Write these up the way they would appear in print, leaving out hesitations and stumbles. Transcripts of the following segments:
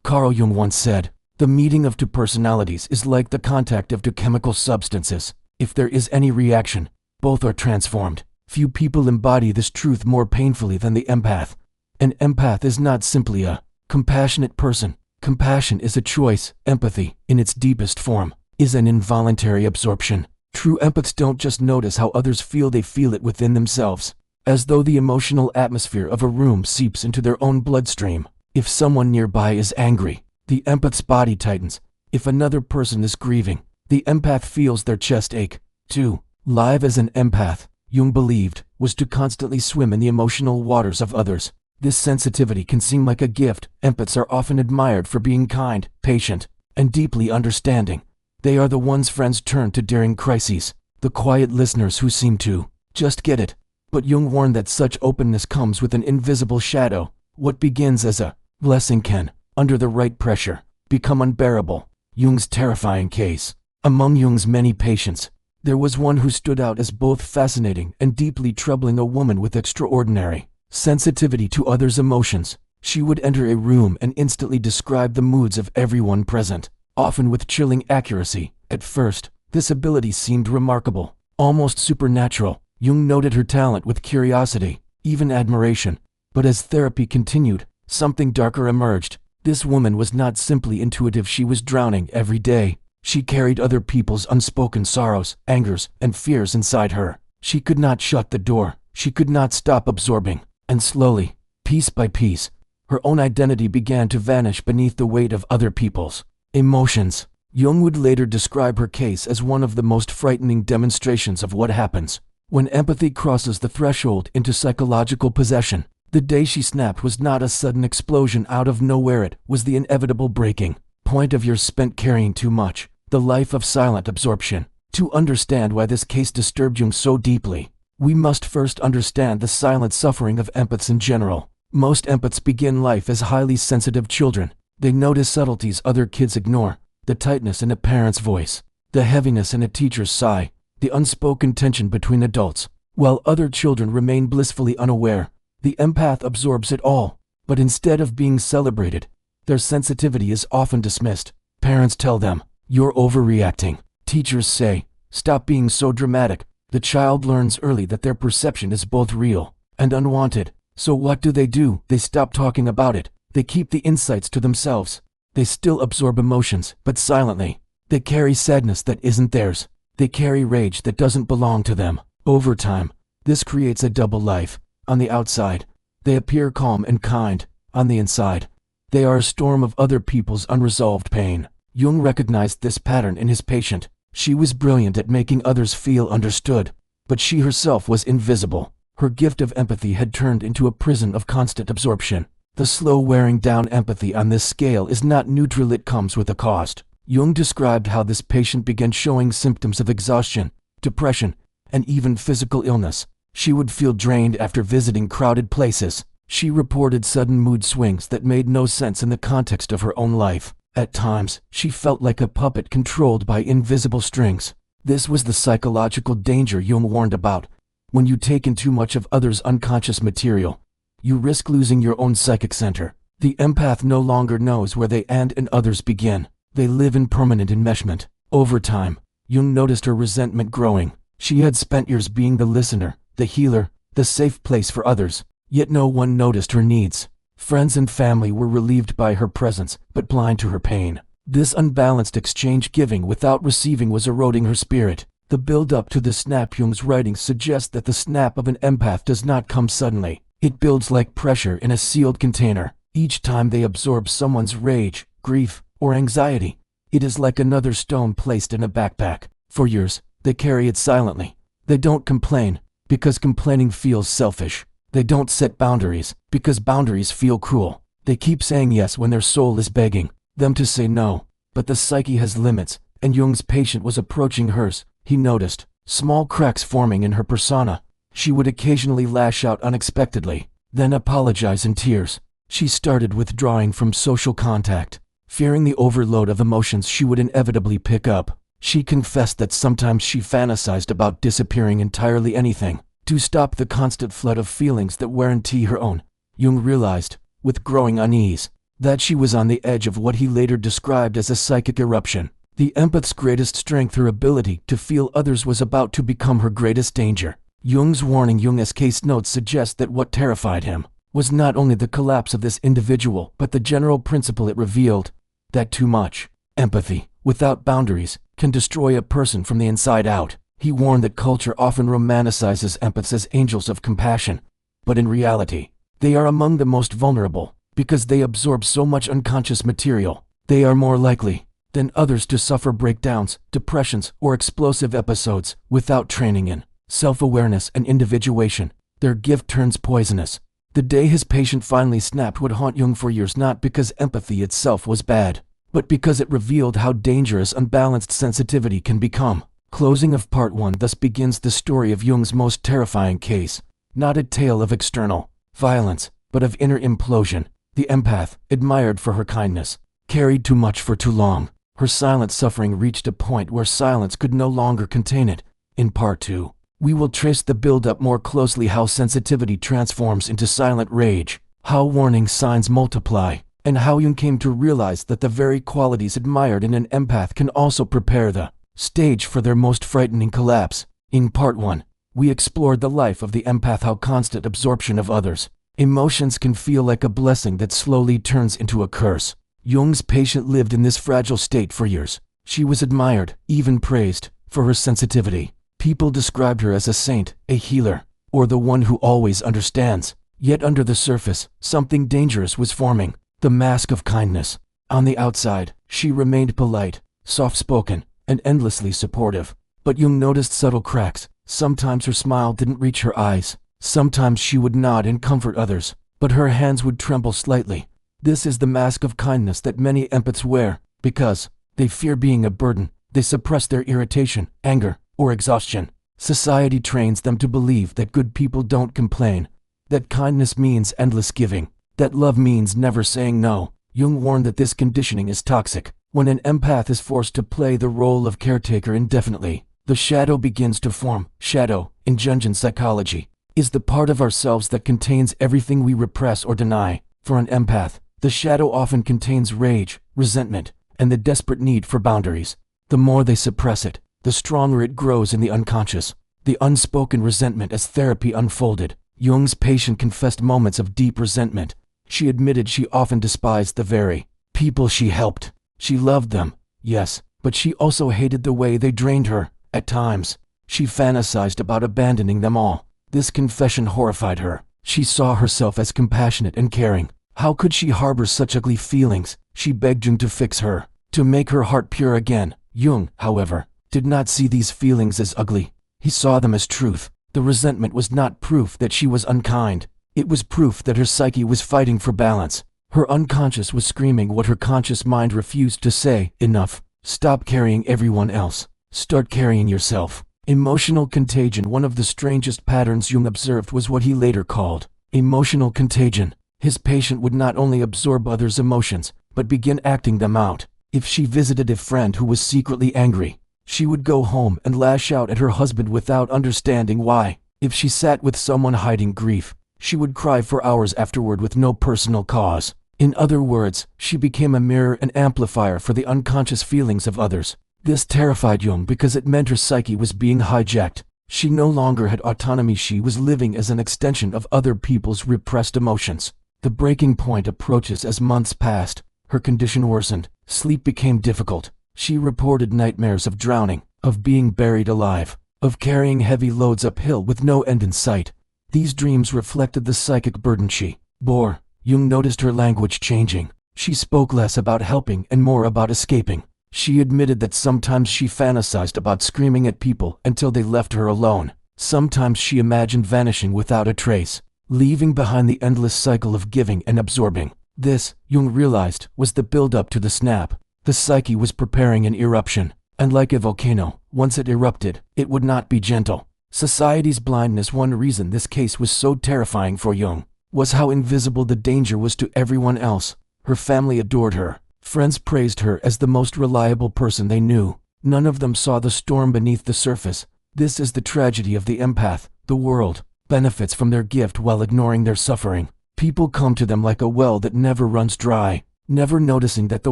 Carl Jung once said, "The meeting of two personalities is like the contact of two chemical substances. If there is any reaction, both are transformed." Few people embody this truth more painfully than the empath. An empath is not simply a compassionate person. Compassion is a choice. Empathy, in its deepest form, is an involuntary absorption. True empaths don't just notice how others feel, they feel it within themselves, as though the emotional atmosphere of a room seeps into their own bloodstream. If someone nearby is angry, the empath's body tightens. If another person is grieving, the empath feels their chest ache. To live as an empath, Jung believed, was to constantly swim in the emotional waters of others. This sensitivity can seem like a gift. Empaths are often admired for being kind, patient, and deeply understanding. They are the ones friends turn to during crises, the quiet listeners who seem to just get it. But Jung warned that such openness comes with an invisible shadow. What begins as a blessing can, under the right pressure, become unbearable. Jung's terrifying case. Among Jung's many patients, there was one who stood out as both fascinating and deeply troubling, a woman with extraordinary sensitivity to others' emotions. She would enter a room and instantly describe the moods of everyone present, often with chilling accuracy. At first, this ability seemed remarkable, almost supernatural. Jung noted her talent with curiosity, even admiration. But as therapy continued, something darker emerged. This woman was not simply intuitive, she was drowning every day. She carried other people's unspoken sorrows, angers, and fears inside her. She could not shut the door. She could not stop absorbing. And slowly, piece by piece, her own identity began to vanish beneath the weight of other people's emotions. Jung would later describe her case as one of the most frightening demonstrations of what happens when empathy crosses the threshold into psychological possession. The day she snapped was not a sudden explosion out of nowhere, it was the inevitable breaking point of years spent carrying too much, the life of silent absorption. To understand why this case disturbed Jung so deeply, we must first understand the silent suffering of empaths in general. Most empaths begin life as highly sensitive children. They notice subtleties other kids ignore, the tightness in a parent's voice, the heaviness in a teacher's sigh, the unspoken tension between adults. While other children remain blissfully unaware, the empath absorbs it all. But instead of being celebrated, their sensitivity is often dismissed. Parents tell them, "You're overreacting." Teachers say, "Stop being so dramatic." The child learns early that their perception is both real and unwanted. So what do? They stop talking about it. They keep the insights to themselves. They still absorb emotions, but silently. They carry sadness that isn't theirs. They carry rage that doesn't belong to them. Over time, this creates a double life. On the outside, they appear calm and kind. On the inside, they are a storm of other people's unresolved pain. Jung recognized this pattern in his patient. She was brilliant at making others feel understood, but she herself was invisible. Her gift of empathy had turned into a prison of constant absorption. The slow wearing down empathy on this scale is not neutral, it comes with a cost. Jung described how this patient began showing symptoms of exhaustion, depression, and even physical illness. She would feel drained after visiting crowded places. She reported sudden mood swings that made no sense in the context of her own life. At times, she felt like a puppet controlled by invisible strings. This was the psychological danger Jung warned about. When you take in too much of others' unconscious material, you risk losing your own psychic center. The empath no longer knows where they end and others begin. They live in permanent enmeshment. Over time, Jung noticed her resentment growing. She had spent years being the listener, the healer, the safe place for others, yet no one noticed her needs. Friends and family were relieved by her presence, but blind to her pain. This unbalanced exchange, giving without receiving, was eroding her spirit. The build-up to the snap. Jung's writings suggest that the snap of an empath does not come suddenly. It builds like pressure in a sealed container. Each time they absorb someone's rage, grief, or anxiety, it is like another stone placed in a backpack. For years, they carry it silently. They don't complain, because complaining feels selfish. They don't set boundaries, because boundaries feel cruel. They keep saying yes when their soul is begging them to say no. But the psyche has limits, and Jung's patient was approaching hers. He noticed small cracks forming in her persona. She would occasionally lash out unexpectedly, then apologize in tears. She started withdrawing from social contact, fearing the overload of emotions she would inevitably pick up. She confessed that sometimes she fantasized about disappearing entirely, anything, to stop the constant flood of feelings that weren't her own. Jung realized, with growing unease, that she was on the edge of what he later described as a psychic eruption. The empath's greatest strength, her ability to feel others, was about to become her greatest danger. Jung's warning. Jung's case notes suggest that what terrified him was not only the collapse of this individual, but the general principle it revealed, that too much empathy, without boundaries, can destroy a person from the inside out. He warned that culture often romanticizes empaths as angels of compassion, but in reality, they are among the most vulnerable. Because they absorb so much unconscious material, they are more likely than others to suffer breakdowns, depressions, or explosive episodes. Without training in self-awareness and individuation, their gift turns poisonous. The day his patient finally snapped would haunt Jung for years, not because empathy itself was bad, but because it revealed how dangerous unbalanced sensitivity can become. Closing of Part 1. Thus begins the story of Jung's most terrifying case, not a tale of external violence, but of inner implosion. The empath, admired for her kindness, carried too much for too long. Her silent suffering reached a point where silence could no longer contain it. In Part 2, we will trace the build-up more closely, how sensitivity transforms into silent rage, how warning signs multiply, and how Jung came to realize that the very qualities admired in an empath can also prepare the stage for their most frightening collapse. In Part 1, we explored the life of the empath, how constant absorption of others' emotions can feel like a blessing that slowly turns into a curse. Jung's patient lived in this fragile state for years. She was admired, even praised, for her sensitivity. People described her as a saint, a healer, or the one who always understands. Yet under the surface, something dangerous was forming. The mask of kindness. On the outside, she remained polite, soft-spoken, and endlessly supportive. But Jung noticed subtle cracks. Sometimes her smile didn't reach her eyes. Sometimes she would nod and comfort others, but her hands would tremble slightly. This is the mask of kindness that many empaths wear. Because they fear being a burden, they suppress their irritation, anger, or exhaustion. Society trains them to believe that good people don't complain, that kindness means endless giving, that love means never saying no. Jung warned that this conditioning is toxic. When an empath is forced to play the role of caretaker indefinitely, the shadow begins to form. Shadow, in Jungian psychology, is the part of ourselves that contains everything we repress or deny. For an empath, the shadow often contains rage, resentment, and the desperate need for boundaries. The more they suppress it, the stronger it grows in the unconscious. The unspoken resentment. As therapy unfolded, Jung's patient confessed moments of deep resentment. She admitted she often despised the very people she helped. She loved them, yes, but she also hated the way they drained her. At times, she fantasized about abandoning them all. This confession horrified her. She saw herself as compassionate and caring. How could she harbor such ugly feelings? She begged Jung to fix her, to make her heart pure again. Jung, however, did not see these feelings as ugly. He saw them as truth. The resentment was not proof that she was unkind. It was proof that her psyche was fighting for balance. Her unconscious was screaming what her conscious mind refused to say. Enough. Stop carrying everyone else. Start carrying yourself. Emotional contagion. One of the strangest patterns Jung observed was what he later called emotional contagion. His patient would not only absorb others' emotions, but begin acting them out. If she visited a friend who was secretly angry, she would go home and lash out at her husband without understanding why. If she sat with someone hiding grief, she would cry for hours afterward with no personal cause. In other words, she became a mirror and amplifier for the unconscious feelings of others. This terrified Jung because it meant her psyche was being hijacked. She no longer had autonomy. She was living as an extension of other people's repressed emotions. The breaking point approaches as months passed. Her condition worsened. Sleep became difficult. She reported nightmares of drowning, of being buried alive, of carrying heavy loads uphill with no end in sight. These dreams reflected the psychic burden she bore. Jung noticed her language changing. She spoke less about helping and more about escaping. She admitted that sometimes she fantasized about screaming at people until they left her alone. Sometimes she imagined vanishing without a trace, leaving behind the endless cycle of giving and absorbing. This, Jung realized, was the build-up to the snap. The psyche was preparing an eruption, and like a volcano, once it erupted, it would not be gentle. Society's blindness. One reason this case was so terrifying for Jung was how invisible the danger was to everyone else. Her family adored her. Friends praised her as the most reliable person they knew. None of them saw the storm beneath the surface. This is the tragedy of the empath. The world benefits from their gift while ignoring their suffering. People come to them like a well that never runs dry. never noticing that the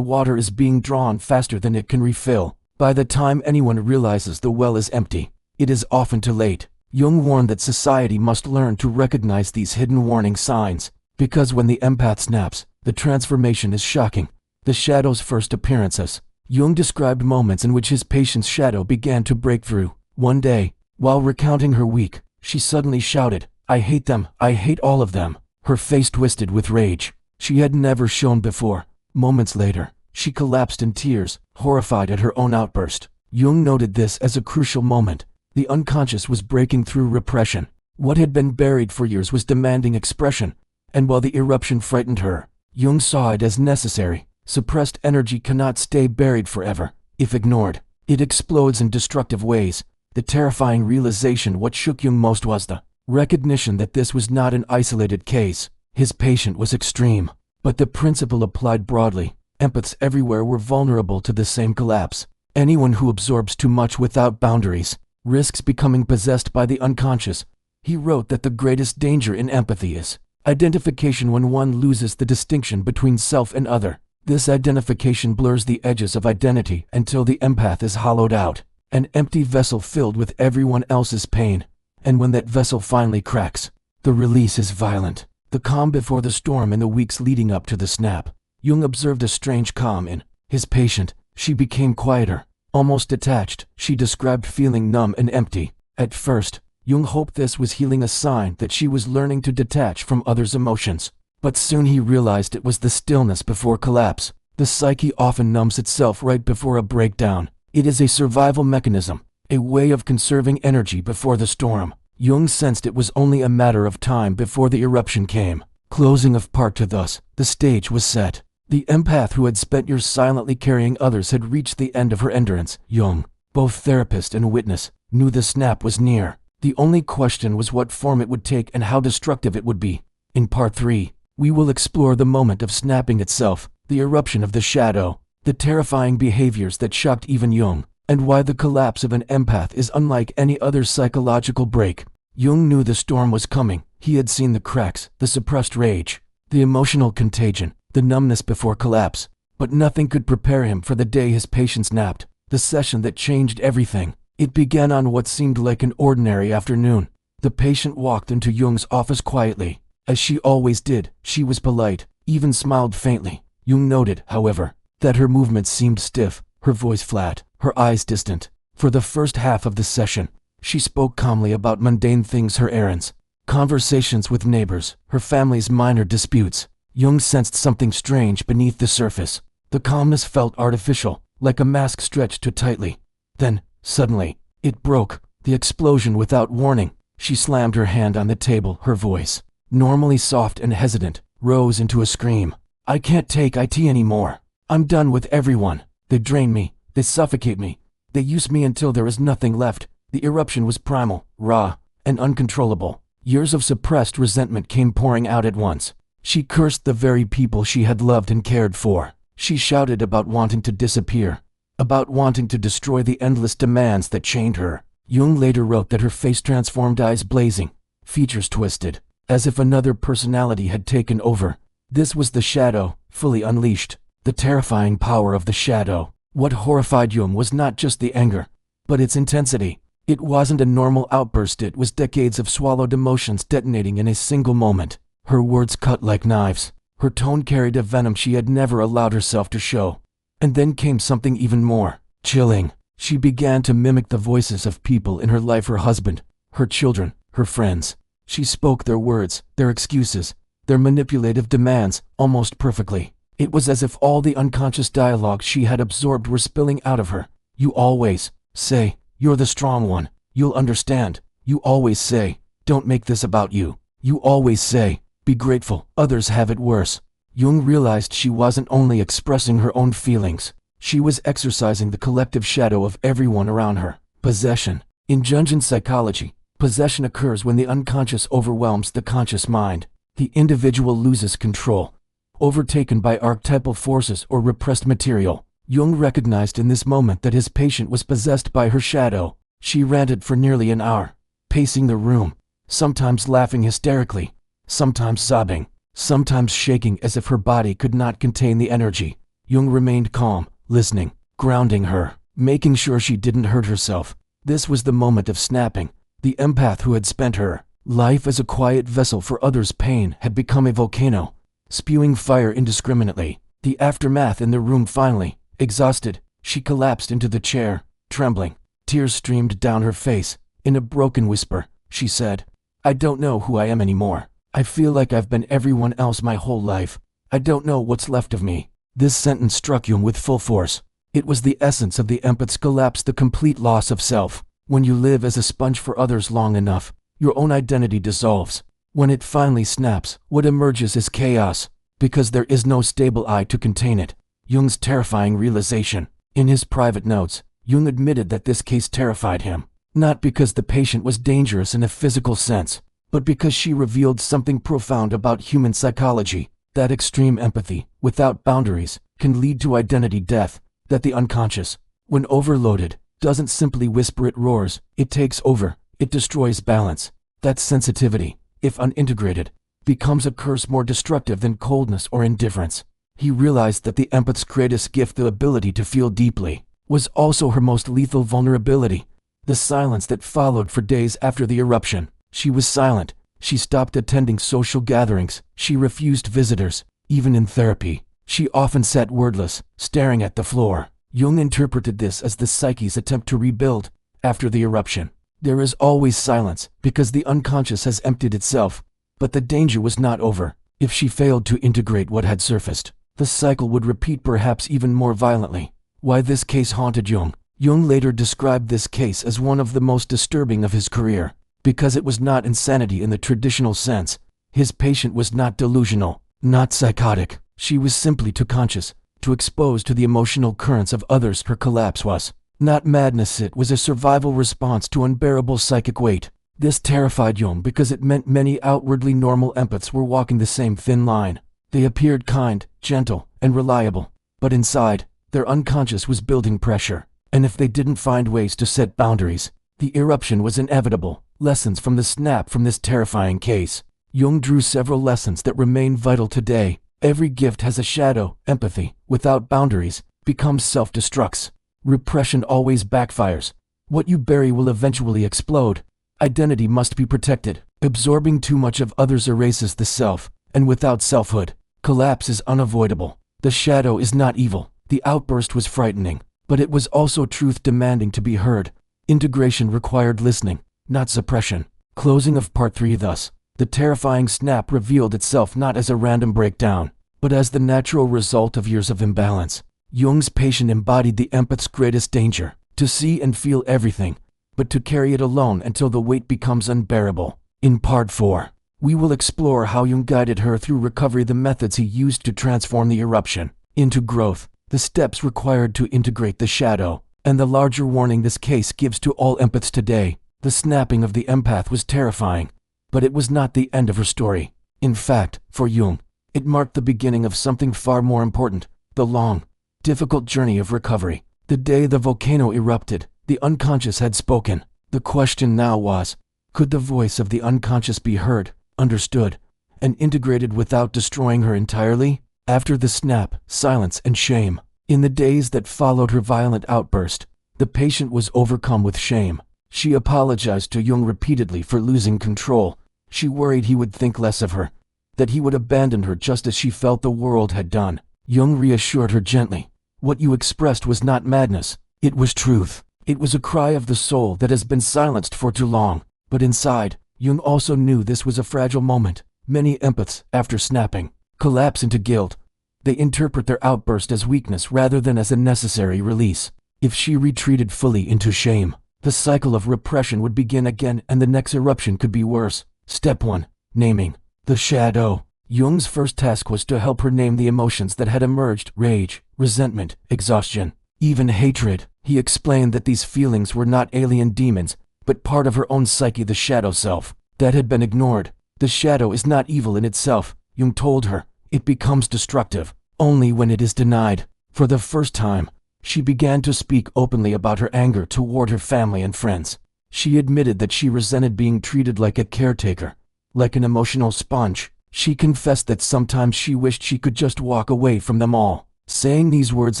water is being drawn faster than it can refill. By the time anyone realizes the well is empty, it is often too late. Jung warned that society must learn to recognize these hidden warning signs, because when the empath snaps, the transformation is shocking. The shadow's first appearances. Jung described moments in which his patient's shadow began to break through. One day, while recounting her week, she suddenly shouted, "I hate them, I hate all of them." Her face twisted with rage she had never shown before. Moments later, she collapsed in tears, horrified at her own outburst. Jung noted this as a crucial moment. The unconscious was breaking through repression. What had been buried for years was demanding expression, and while the eruption frightened her, Jung saw it as necessary. Suppressed energy cannot stay buried forever. If ignored, it explodes in destructive ways. The terrifying realization what shook Jung most was the recognition that this was not an isolated case. His patient was extreme, but the principle applied broadly. Empaths everywhere were vulnerable to the same collapse. Anyone who absorbs too much without boundaries risks becoming possessed by the unconscious. He wrote that the greatest danger in empathy is identification, when one loses the distinction between self and other. This identification blurs the edges of identity until the empath is hollowed out, an empty vessel filled with everyone else's pain. And when that vessel finally cracks, the release is violent. The calm before the storm. In the weeks leading up to the snap, Jung observed a strange calm in his patient. She became quieter, almost detached. She described feeling numb and empty. At first, Jung hoped this was healing, a sign that she was learning to detach from others' emotions. But soon he realized it was the stillness before collapse. The psyche often numbs itself right before a breakdown. It is a survival mechanism, a way of conserving energy before the storm. Jung sensed it was only a matter of time before the eruption came. Closing of part 2. Thus, the stage was set. The empath who had spent years silently carrying others had reached the end of her endurance. Jung, both therapist and witness, knew the snap was near. The only question was what form it would take and how destructive it would be. In part 3, we will explore the moment of snapping itself, the eruption of the shadow, the terrifying behaviors that shocked even Jung, and why the collapse of an empath is unlike any other psychological break. Jung knew the storm was coming. He had seen the cracks, the suppressed rage, the emotional contagion, the numbness before collapse, but nothing could prepare him for the day his patient snapped, the session that changed everything. It began on what seemed like an ordinary afternoon. The patient walked into Jung's office quietly. As she always did, she was polite, even smiled faintly. Jung noted, however, that her movements seemed stiff, her voice flat, her eyes distant. For the first half of the session, she spoke calmly about mundane things, her errands, conversations with neighbors, her family's minor disputes. Jung sensed something strange beneath the surface. The calmness felt artificial, like a mask stretched too tightly. Then, suddenly, it broke, the explosion without warning. She slammed her hand on the table, her voice, normally soft and hesitant, rose into a scream. "I can't take it anymore. I'm done with everyone. They drain me, they suffocate me, they use me until there is nothing left." The eruption was primal, raw, and uncontrollable. Years of suppressed resentment came pouring out at once. She cursed the very people she had loved and cared for. She shouted about wanting to disappear, about wanting to destroy the endless demands that chained her. Jung later wrote that her face transformed, eyes blazing, features twisted, as if another personality had taken over. This was the shadow, fully unleashed. The terrifying power of the shadow. What horrified Jung was not just the anger, but its intensity. It wasn't a normal outburst, it was decades of swallowed emotions detonating in a single moment. Her words cut like knives. Her tone carried a venom she had never allowed herself to show. And then came something even more chilling. She began to mimic the voices of people in her life, her husband, her children, her friends. She spoke their words, their excuses, their manipulative demands, almost perfectly. It was as if all the unconscious dialogue she had absorbed were spilling out of her. "You always say, you're the strong one. You'll understand. You always say, don't make this about you. You always say, be grateful. Others have it worse." Jung realized she wasn't only expressing her own feelings. She was exercising the collective shadow of everyone around her. Possession. In Jungian psychology, possession occurs when the unconscious overwhelms the conscious mind. The individual loses control, overtaken by archetypal forces or repressed material. Jung recognized in this moment that his patient was possessed by her shadow. She ranted for nearly an hour, pacing the room, sometimes laughing hysterically, sometimes sobbing. sometimes shaking as if her body could not contain the energy. Jung remained calm, listening, grounding her, making sure she didn't hurt herself. This was the moment of snapping. The empath who had spent her life as a quiet vessel for others' pain had become a volcano, spewing fire indiscriminately. The aftermath in the room finally. Exhausted, she collapsed into the chair, trembling. Tears streamed down her face. In a broken whisper, she said, "I don't know who I am anymore. I feel like I've been everyone else my whole life. I don't know what's left of me." This sentence struck Jung with full force. It was the essence of the empath's collapse, the complete loss of self. When you live as a sponge for others long enough, your own identity dissolves. When it finally snaps, what emerges is chaos, because there is no stable I to contain it. Jung's terrifying realization. In his private notes, Jung admitted that this case terrified him, not because the patient was dangerous in a physical sense, but because she revealed something profound about human psychology, that extreme empathy, without boundaries, can lead to identity death, that the unconscious, when overloaded, doesn't simply whisper, it roars, it takes over, it destroys balance. That sensitivity, if unintegrated, becomes a curse more destructive than coldness or indifference. He realized that the empath's greatest gift, the ability to feel deeply, was also her most lethal vulnerability. The silence that followed for days after the eruption. She was silent. She stopped attending social gatherings. She refused visitors. Even in therapy, she often sat wordless, staring at the floor. Jung interpreted this as the psyche's attempt to rebuild after the eruption. There is always silence because the unconscious has emptied itself. But the danger was not over. If she failed to integrate what had surfaced, the cycle would repeat, perhaps even more violently. Why this case haunted Jung. Jung later described this case as one of the most disturbing of his career, because it was not insanity in the traditional sense. His patient was not delusional, not psychotic. She was simply too conscious, too exposed to the emotional currents of others. Her collapse was not madness, it was a survival response to unbearable psychic weight. This terrified Jung because it meant many outwardly normal empaths were walking the same thin line. They appeared kind, gentle, and reliable, but inside, their unconscious was building pressure. And if they didn't find ways to set boundaries, the eruption was inevitable. Lessons from the snap from this terrifying case. Jung drew several lessons that remain vital today. Every gift has a shadow. Empathy, without boundaries, becomes self-destructs. Repression always backfires. What you bury will eventually explode. Identity must be protected. Absorbing too much of others erases the self, and without selfhood, collapse is unavoidable. The shadow is not evil. The outburst was frightening, but it was also truth demanding to be heard. Integration required listening, not suppression. Closing of part 3. Thus, the terrifying snap revealed itself not as a random breakdown, but as the natural result of years of imbalance. Jung's patient embodied the empath's greatest danger, to see and feel everything, but to carry it alone until the weight becomes unbearable. In part 4, we will explore how Jung guided her through recovery, the methods he used to transform the eruption into growth, the steps required to integrate the shadow, and the larger warning this case gives to all empaths today. The snapping of the empath was terrifying, but it was not the end of her story. In fact, for Jung, it marked the beginning of something far more important, the long, difficult journey of recovery. The day the volcano erupted, the unconscious had spoken. The question now was, could the voice of the unconscious be heard, understood, and integrated without destroying her entirely? After the snap, silence and shame. In the days that followed her violent outburst, the patient was overcome with shame. She apologized to Jung repeatedly for losing control. She worried he would think less of her, that he would abandon her just as she felt the world had done. Jung reassured her gently. What you expressed was not madness. It was truth. It was a cry of the soul that has been silenced for too long. But inside, Jung also knew this was a fragile moment. Many empaths, after snapping, collapse into guilt. They interpret their outburst as weakness rather than as a necessary release. If she retreated fully into shame, the cycle of repression would begin again, and the next eruption could be worse. Step 1. Naming the shadow. Jung's first task was to help her name the emotions that had emerged: rage, resentment, exhaustion, even hatred. He explained that these feelings were not alien demons, but part of her own psyche, the shadow self, that had been ignored. The shadow is not evil in itself, Jung told her. It becomes destructive only when it is denied. For the first time, she began to speak openly about her anger toward her family and friends. She admitted that she resented being treated like a caretaker, like an emotional sponge. She confessed that sometimes she wished she could just walk away from them all. Saying these words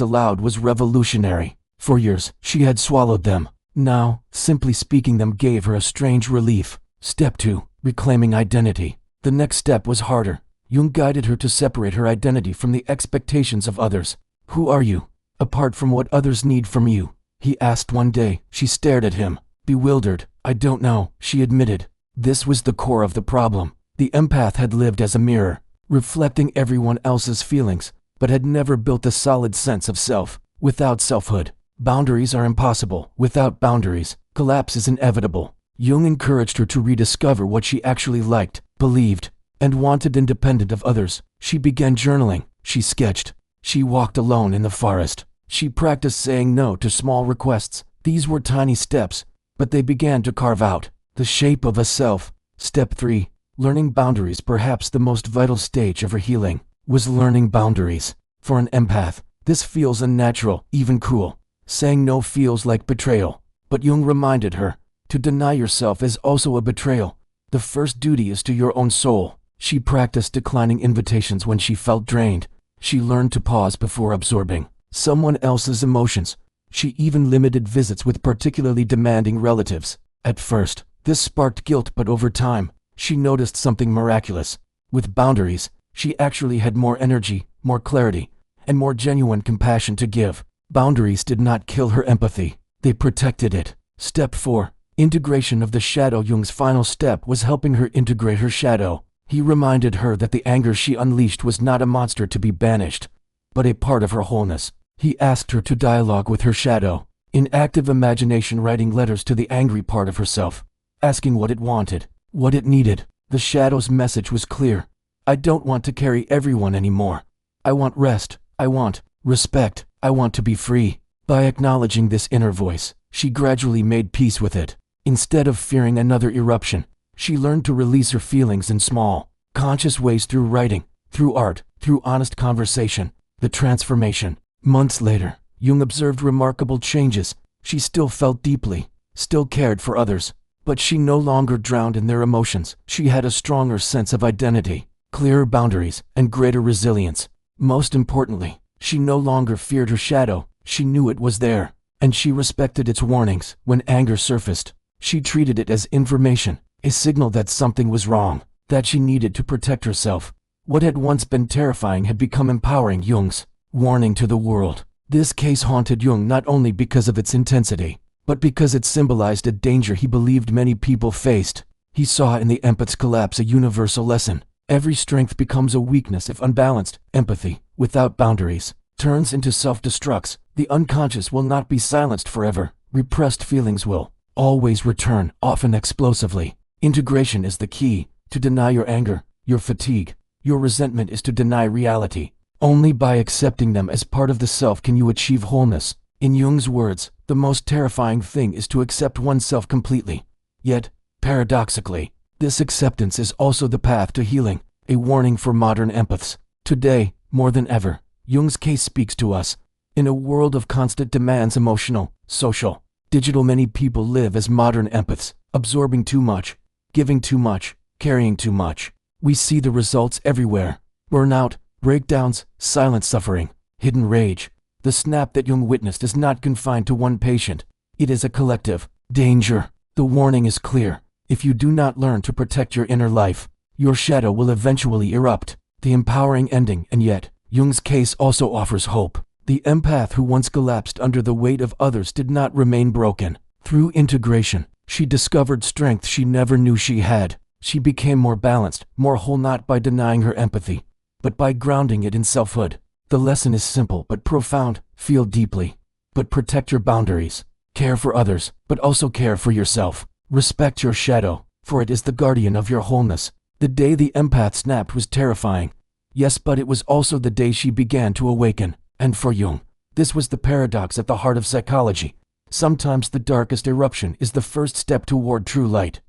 aloud was revolutionary. For years, she had swallowed them. Now, simply speaking them gave her a strange relief. Step 2. Reclaiming identity. The next step was harder. Jung guided her to separate her identity from the expectations of others. Who are you, apart from what others need from you? He asked one day. She stared at him, bewildered. I don't know, she admitted. This was the core of the problem. The empath had lived as a mirror, reflecting everyone else's feelings, but had never built a solid sense of self. Without selfhood, boundaries are impossible. Without boundaries, collapse is inevitable. Jung encouraged her to rediscover what she actually liked, believed, and wanted independent of others. She began journaling. She sketched. She walked alone in the forest. She practiced saying no to small requests. These were tiny steps, but they began to carve out the shape of a self. Step 3. Learning boundaries. Perhaps the most vital stage of her healing was learning boundaries. For an empath, this feels unnatural, even cruel. Saying no feels like betrayal. But Jung reminded her, to deny yourself is also a betrayal. The first duty is to your own soul. She practiced declining invitations when she felt drained. She learned to pause before absorbing someone else's emotions. She even limited visits with particularly demanding relatives. At first, this sparked guilt, but over time, she noticed something miraculous. With boundaries, she actually had more energy, more clarity, and more genuine compassion to give. Boundaries did not kill her empathy. They protected it. Step 4. Integration of the shadow. Jung's final step was helping her integrate her shadow. He reminded her that the anger she unleashed was not a monster to be banished, but a part of her wholeness. He asked her to dialogue with her shadow, in active imagination, writing letters to the angry part of herself, asking what it wanted, what it needed. The shadow's message was clear. I don't want to carry everyone anymore. I want rest. I want respect. I want to be free. By acknowledging this inner voice, she gradually made peace with it. Instead of fearing another eruption, she learned to release her feelings in small, conscious ways through writing, through art, through honest conversation. The transformation. Months later, Jung observed remarkable changes. She still felt deeply, still cared for others, but she no longer drowned in their emotions. She had a stronger sense of identity, clearer boundaries, and greater resilience. Most importantly, she no longer feared her shadow. She knew it was there, and she respected its warnings. When anger surfaced, she treated it as information, a signal that something was wrong, that she needed to protect herself. What had once been terrifying had become empowering. Jung's warning to the world. This case haunted Jung not only because of its intensity, but because it symbolized a danger he believed many people faced. He saw in the empath's collapse a universal lesson. Every strength becomes a weakness if unbalanced. Empathy, without boundaries, turns into self-destructs. The unconscious will not be silenced forever. Repressed feelings will always return, often explosively. Integration is the key. To deny your anger, your fatigue, your resentment is to deny reality. Only by accepting them as part of the self can you achieve wholeness. In Jung's words, the most terrifying thing is to accept oneself completely. Yet, paradoxically, this acceptance is also the path to healing, a warning for modern empaths. Today, more than ever, Jung's case speaks to us. In a world of constant demands, emotional, social, digital, many people live as modern empaths, absorbing too much, giving too much, carrying too much. We see the results everywhere. Burnout, breakdowns, silent suffering, hidden rage. The snap that Jung witnessed is not confined to one patient. It is a collective danger. The warning is clear. If you do not learn to protect your inner life, your shadow will eventually erupt. The empowering ending. And yet, Jung's case also offers hope. The empath who once collapsed under the weight of others did not remain broken. Through integration, she discovered strength she never knew she had. She became more balanced, more whole, not by denying her empathy, but by grounding it in selfhood. The lesson is simple but profound. Feel deeply, but protect your boundaries. Care for others, but also care for yourself. Respect your shadow, for it is the guardian of your wholeness. The day the empath snapped was terrifying. Yes, but it was also the day she began to awaken. And for Jung, this was the paradox at the heart of psychology. Sometimes the darkest eruption is the first step toward true light.